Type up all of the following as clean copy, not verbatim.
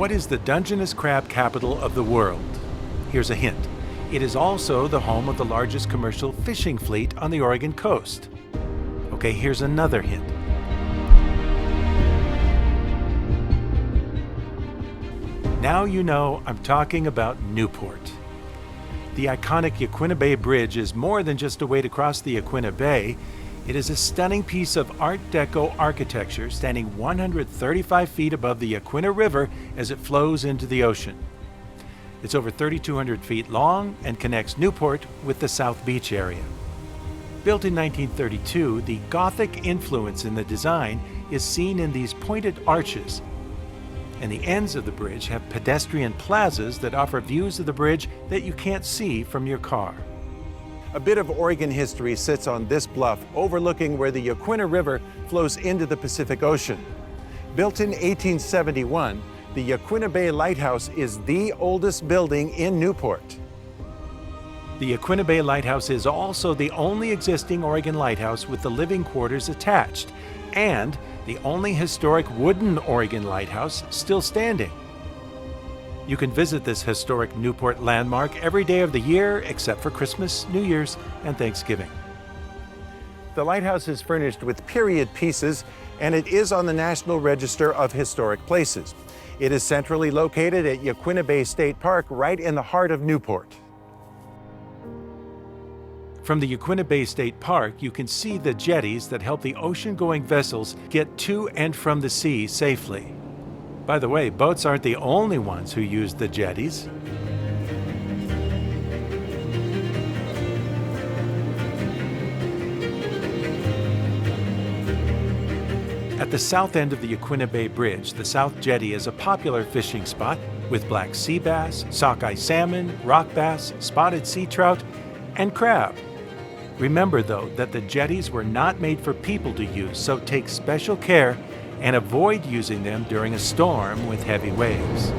What is the Dungeness crab capital of the world? Here's a hint. It is also the home of the largest commercial fishing fleet on the Oregon coast. Okay, here's another hint. Now you know I'm talking about Newport. The iconic Yaquina Bay Bridge is more than just a way to cross the Yaquina Bay. It is a stunning piece of Art Deco architecture standing 135 feet above the Yaquina River as it flows into the ocean. It's over 3,200 feet long and connects Newport with the South Beach area. Built in 1932, the Gothic influence in the design is seen in these pointed arches, and the ends of the bridge have pedestrian plazas that offer views of the bridge that you can't see from your car. A bit of Oregon history sits on this bluff overlooking where the Yaquina River flows into the Pacific Ocean. Built in 1871, the Yaquina Bay Lighthouse is the oldest building in Newport. The Yaquina Bay Lighthouse is also the only existing Oregon lighthouse with the living quarters attached, and the only historic wooden Oregon lighthouse still standing. You can visit this historic Newport landmark every day of the year except for Christmas, New Year's, and Thanksgiving. The lighthouse is furnished with period pieces, and it is on the National Register of Historic Places. It is centrally located at Yaquina Bay State Park, right in the heart of Newport. From the Yaquina Bay State Park, you can see the jetties that help the ocean-going vessels get to and from the sea safely. By the way, boats aren't the only ones who use the jetties. At the south end of the Yaquina Bay Bridge, the South Jetty is a popular fishing spot with black sea bass, sockeye salmon, rock bass, spotted sea trout, and crab. Remember, though, that the jetties were not made for people to use, so take special care and avoid using them during a storm with heavy waves.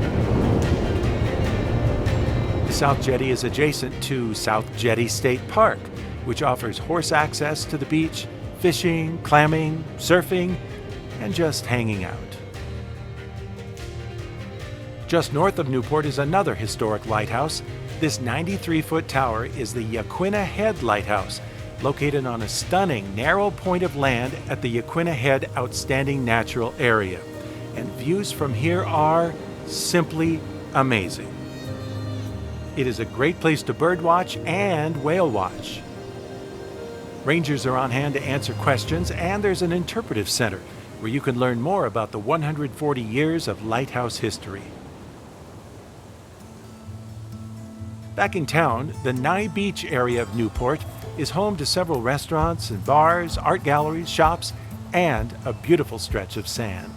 The South Jetty is adjacent to South Jetty State Park, which offers horse access to the beach, fishing, clamming, surfing, and just hanging out. Just north of Newport is another historic lighthouse. This 93-foot tower is the Yaquina Head Lighthouse, located on a stunning narrow point of land at the Yaquina Head Outstanding Natural Area. And views from here are simply amazing. It is a great place to birdwatch and whale watch. Rangers are on hand to answer questions, and there's an interpretive center where you can learn more about the 140 years of lighthouse history. Back in town, the Nye Beach area of Newport is home to several restaurants and bars, art galleries, shops, and a beautiful stretch of sand.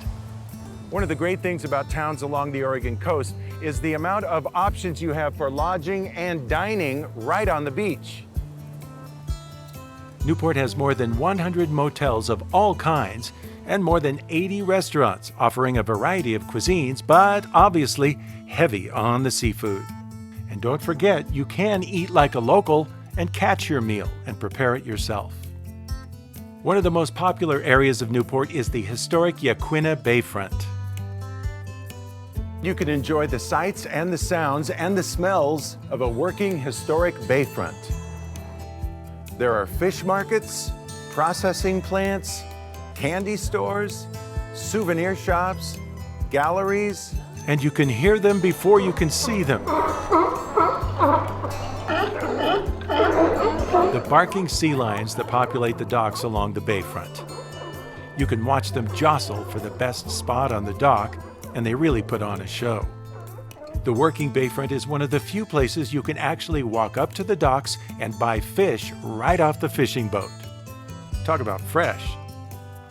One of the great things about towns along the Oregon coast is the amount of options you have for lodging and dining right on the beach. Newport has more than 100 motels of all kinds and more than 80 restaurants offering a variety of cuisines, but obviously heavy on the seafood. And don't forget, you can eat like a local and catch your meal and prepare it yourself. One of the most popular areas of Newport is the historic Yaquina Bayfront. You can enjoy the sights and the sounds and the smells of a working historic bayfront. There are fish markets, processing plants, candy stores, souvenir shops, galleries, and you can hear them before you can see them. The barking sea lions that populate the docks along the bayfront. You can watch them jostle for the best spot on the dock, and they really put on a show. The working bayfront is one of the few places you can actually walk up to the docks and buy fish right off the fishing boat. Talk about fresh.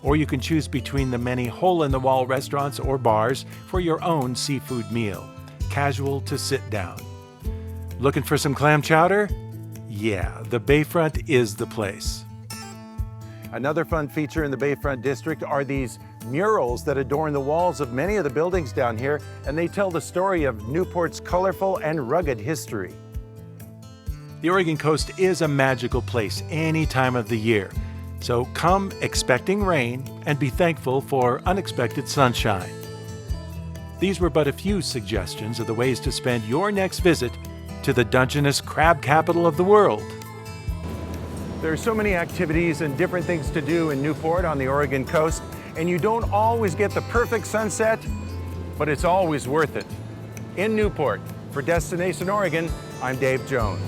Or you can choose between the many hole-in-the-wall restaurants or bars for your own seafood meal, casual to sit down. Looking for some clam chowder? Yeah, the Bayfront is the place. Another fun feature in the Bayfront District are these murals that adorn the walls of many of the buildings down here, and they tell the story of Newport's colorful and rugged history. The Oregon coast is a magical place any time of the year, so come expecting rain and be thankful for unexpected sunshine. These were but a few suggestions of the ways to spend your next visit to the Dungeness crab capital of the world. There are so many activities and different things to do in Newport on the Oregon coast, and you don't always get the perfect sunset, but it's always worth it. In Newport, for Destination Oregon, I'm Dave Jones.